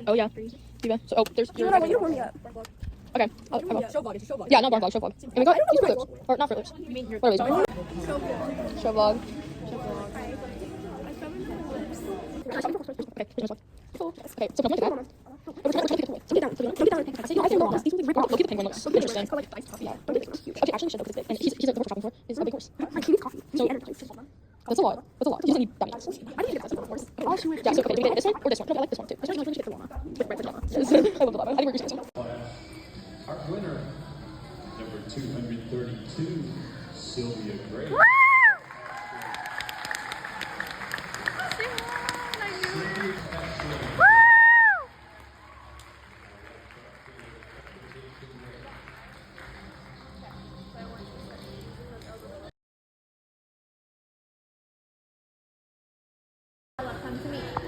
Oh yeah. Diva. So there's. No, you don't warm me up. Okay. I'll go. Show vlog. It's a show vlog. Yeah, not vlog. Show vlog. And we got these Fruit Loops. Or not Fruit Loops. What are these? Show vlog. Okay, so come look at that. We're trying to get away. Get down. Get down. I think Loki the penguin looks interesting. Yeah. Okay, actually, we should know because and he's at the shopping for. It's a big horse. He needs coffee. So that's a lot. That's a lot. He doesn't need that much. I need to get this horse. Yeah. So okay, do we get this one or this one? No, I like this one too. This one. I get the llama. With red llama. I love the llama. I think we're using this one. Our winner, number 232, Sylvia Gray. Come to me.